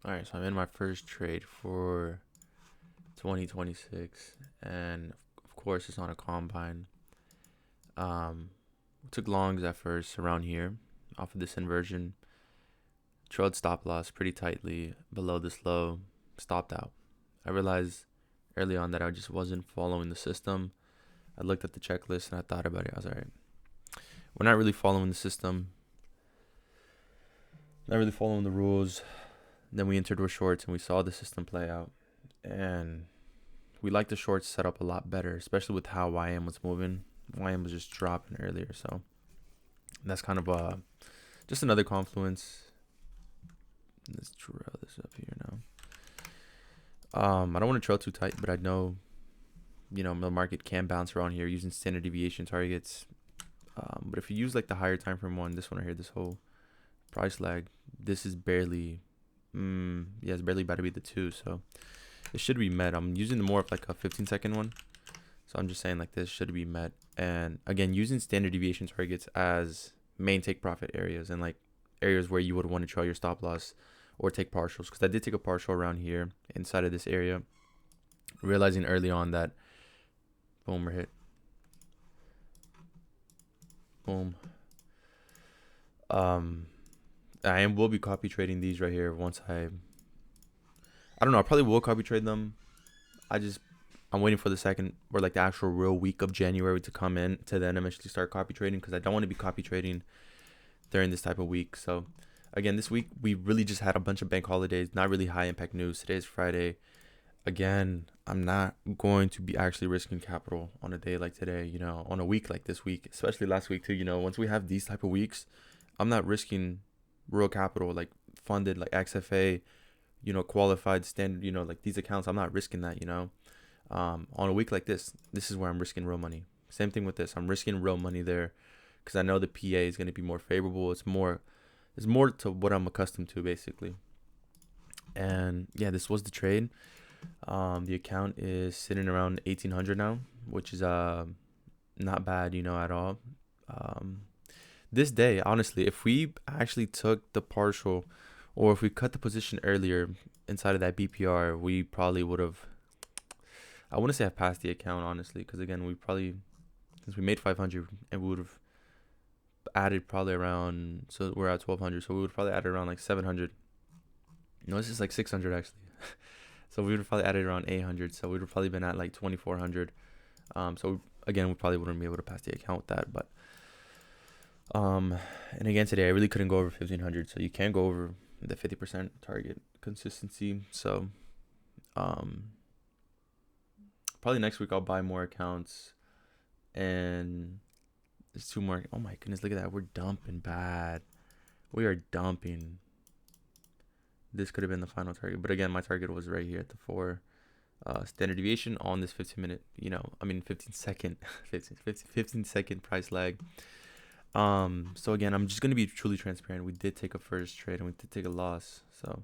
All right, so I'm in my first trade for 2026, and of course it's on a combine. Took longs at first around here off of this inversion. Trailed stop loss pretty tightly below this low, stopped out. I realized early on that I just wasn't following the system. I looked at the checklist and I thought about it. I was alright. We're not really following the system, not really following the rules. Then we entered with shorts and we saw the system play out. And we liked the shorts set up a lot better, especially with how YM was moving. YM was just dropping earlier. So that's kind of just another confluence. Let's trail this up here now. I don't want to trail too tight, but I know, the market can bounce around here using standard deviation targets. But if you use like the higher time frame one, this one right here, this whole price lag, this is barely, it's barely about to be the 2. So it should be met. I'm using the more of like a 15-second one. So I'm just saying like this should be met. And again, using standard deviation targets as main take profit areas and like areas where you would want to trail your stop loss or take partials. Because I did take a partial around here inside of this area, realizing early on that, boom, we're hit. Boom. I will be copy trading these right here once I don't know, I probably will copy trade them. I'm waiting for the second or like the actual real week of January to come in to then eventually start copy trading, because I don't want to be copy trading during this type of week. So again, this week we really just had a bunch of bank holidays, not really high impact news. Today is Friday. Again, I'm not going to be actually risking capital on a day like today, on a week like this week, especially last week too. Once we have these type of weeks, I'm not risking real capital, like funded, like XFA, qualified standard, like these accounts. I'm not risking that, on a week like this is where I'm risking real money. Same thing with this. I'm risking real money there because I know the PA is going to be more favorable. It's more to what I'm accustomed to, basically. And yeah, this was the trade. The account is sitting around 1800 now, which is not bad, at all. This day, honestly, if we actually took the partial or if we cut the position earlier inside of that BPR, we probably would have, I wouldn't say I've passed the account, honestly, because again, since we made 500 and we would have added probably around, so we're at 1200, so we would probably add around like 700. No, this is like 600 actually. So we would have probably added around 800, so we would have probably been at like 2400. So again, we probably wouldn't be able to pass the account with that, but and again today I really couldn't go over 1500, so you can't go over the 50% target consistency. So probably next week I'll buy more accounts, and there's 2 more. Oh my goodness, look at that, we're dumping bad. We are dumping. This could have been the final target, but again, my target was right here at the 4 standard deviation on this 15 second 15 second price lag. So again, I'm just going to be truly transparent. We did take a first trade and we did take a loss. So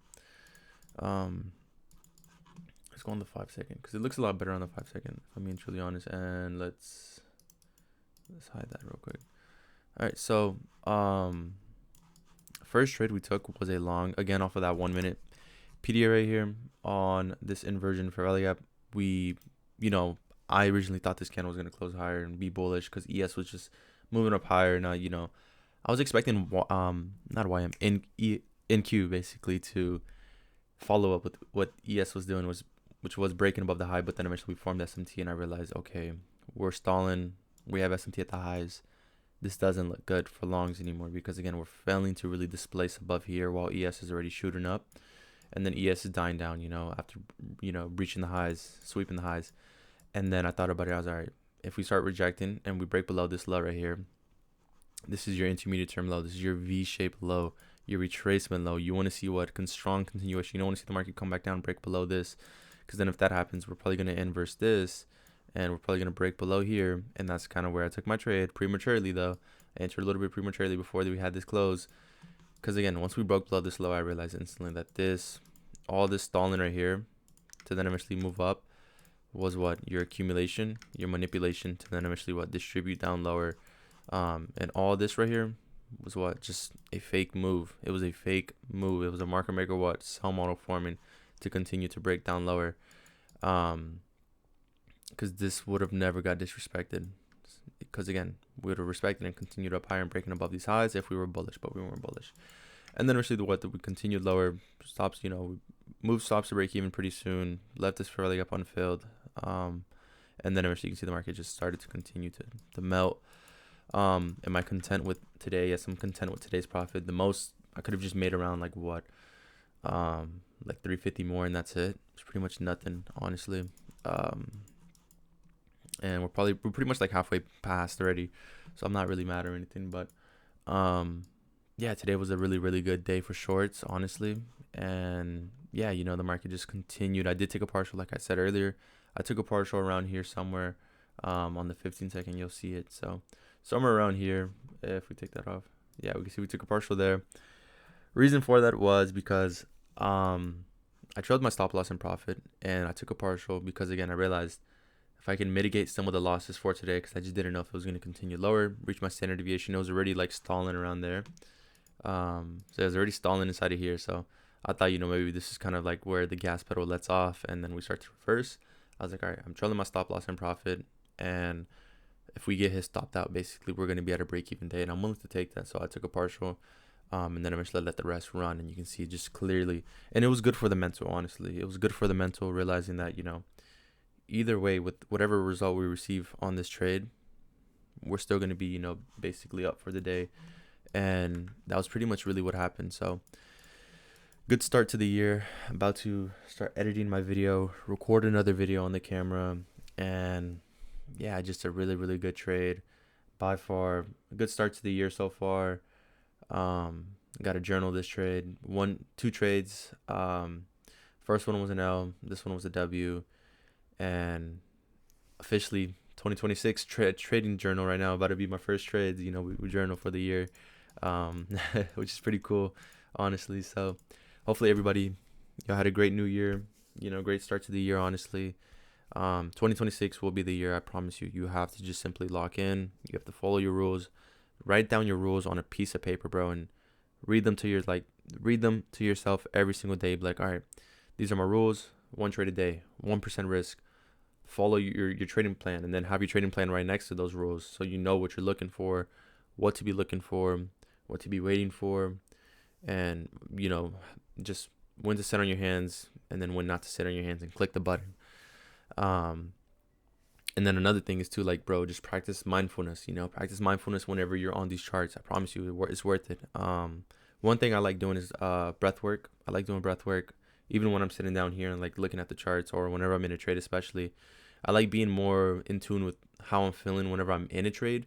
let's go on the 5 second because it looks a lot better on the 5 second, if I'm being truly honest. And let's hide that real quick. All right, so first trade we took was a long, again off of that 1 minute PDA right here on this inversion for rally gap. I originally thought this candle was going to close higher and be bullish because ES was just moving up higher. Now, I was expecting not YM, NQ basically to follow up with what ES was doing, which was breaking above the high, but then eventually we formed SMT and I realized, okay, we're stalling. We have SMT at the highs. This doesn't look good for longs anymore because again, we're failing to really displace above here while ES is already shooting up. And then ES is dying down, after, breaching the highs, sweeping the highs. And then I thought about it. I was all right. If we start rejecting and we break below this low right here, this is your intermediate term low. This is your V-shaped low, your retracement low. You want to see what strong continuation. You don't want to see the market come back down, break below this, because then if that happens, we're probably going to inverse this, and we're probably going to break below here. And that's kind of where I took my trade prematurely, though. I entered a little bit prematurely before we had this close. Because again, once we broke below this low, I realized instantly that all this stalling right here to then eventually move up was what? Your accumulation, your manipulation to then eventually distribute down lower. And all this right here was what? Just a fake move. It was a fake move. It was a market maker sell model forming to continue to break down lower. Because this would have never got disrespected. Because again, we would have respected and continued up higher and breaking above these highs if we were bullish, but we weren't bullish. And then we continued lower. Stops, we moved stops to break even pretty soon. Left this fairly up unfilled. And then eventually you can see the market just started to continue to melt. Am I content with today? Yes, I'm content with today's profit. The most I could have just made around like 350 more, and that's it. It's pretty much nothing, honestly. And we're pretty much like halfway past already, so I'm not really mad or anything. But yeah, today was a really, really good day for shorts, honestly. And yeah, the market just continued. I did take a partial, like I said earlier. I took a partial around here somewhere. On the 15-second, you'll see it. So somewhere around here, if we take that off, yeah, we can see we took a partial there. Reason for that was because I trailed my stop loss and profit, and I took a partial because, again, I realized if I can mitigate some of the losses for today, because I just didn't know if it was going to continue lower, reach my standard deviation. It was already like stalling around there. So it was already stalling inside of here. So I thought, maybe this is kind of like where the gas pedal lets off and then we start to reverse. I was like, all right, I'm trailing my stop loss and profit. And if we get his stopped out, basically, we're going to be at a break-even day. And I'm willing to take that. So I took a partial. And then eventually let the rest run. And you can see just clearly. And it was good for the mental, honestly. It was good for the mental, realizing that, either way, with whatever result we receive on this trade, we're still going to be, basically up for the day. And that was pretty much really what happened. So good start to the year. About to start editing my video, record another video on the camera. And yeah, just a really, really good trade. By far, a good start to the year so far. Got to journal this trade. Two trades. First one was an L. This one was a W. And officially 2026 trading journal right now. About to be my first trades. We journal for the year, which is pretty cool, honestly. So hopefully everybody, had a great new year. Great start to the year, honestly. 2026 will be the year. I promise you. You have to just simply lock in. You have to follow your rules. Write down your rules on a piece of paper, bro, and read them to yourself every single day. Be like, all right, these are my rules. 1 trade a day, 1% risk. Follow your trading plan, and then have your trading plan right next to those rules, so you know what you're looking for, what to be looking for, what to be waiting for, and just when to sit on your hands, and then when not to sit on your hands, and click the button. And then another thing is too, like, bro, just practice mindfulness. Practice mindfulness whenever you're on these charts. I promise you, it's worth it. One thing I like doing is breath work. I like doing breath work, even when I'm sitting down here and like looking at the charts, or whenever I'm in a trade, especially. I like being more in tune with how I'm feeling whenever I'm in a trade,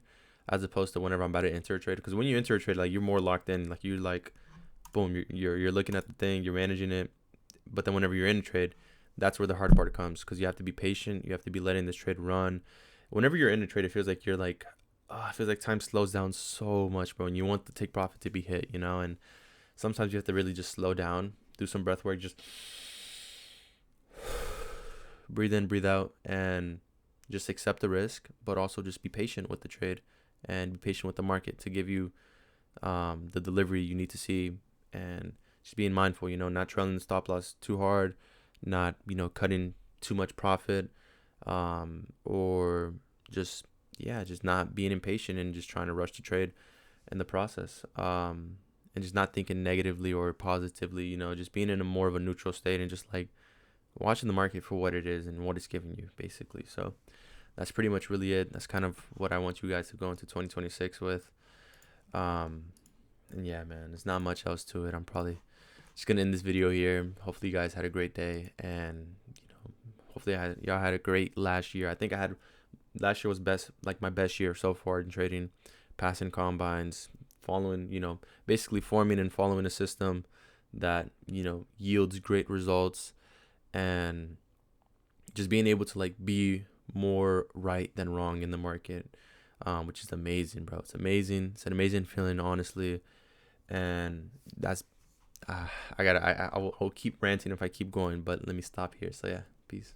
as opposed to whenever I'm about to enter a trade. Because when you enter a trade, like, you're more locked in. Like, you're like, boom, you're looking at the thing, you're managing it. But then whenever you're in a trade, that's where the hard part comes, because you have to be patient. You have to be letting this trade run. Whenever you're in a trade, it feels like it feels like time slows down so much, bro. And you want the take profit to be hit, and sometimes you have to really just slow down, do some breath work, just breathe in, breathe out, and just accept the risk, but also just be patient with the trade and be patient with the market to give you the delivery you need to see, and just being mindful, not trailing the stop loss too hard, not, cutting too much profit, or just not being impatient and just trying to rush the trade in the process, and just not thinking negatively or positively, just being in a more of a neutral state and just like watching the market for what it is and what it's giving you, basically. So that's pretty much really it. That's kind of what I want you guys to go into 2026 with. And yeah, man, there's not much else to it. I'm probably just gonna end this video here. Hopefully you guys had a great day, and hopefully y'all had a great last year. I think last year was my best year so far in trading, passing combines, following, basically forming and following a system that, yields great results, and just being able to like be more right than wrong in the market, which is amazing, bro. It's amazing. It's an amazing feeling, honestly. And that's I'll keep ranting if I keep going, but let me stop here. So yeah, peace.